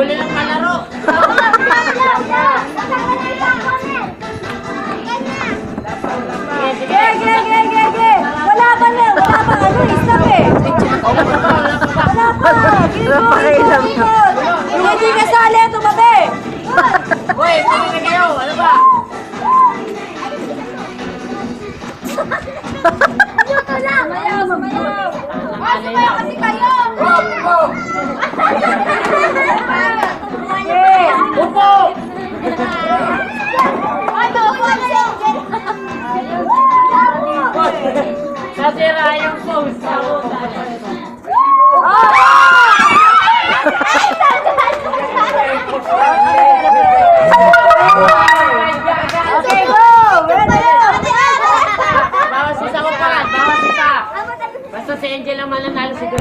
Huli lang kalaro. Ge. Wala pa na. Wala pa ano, stop eh. Wala pa. Ikot. Yung hindi kasali, tumabi. Hoy, tingin na kayo. Ano ba? Ito lang. Sumayaw. Sumayaw kasi kayo. Upo! Ano? Nasira yung phone. Okay, go! Bawas isa ko pa. Bawas isa. Basta si Angel ang mananalo siguro.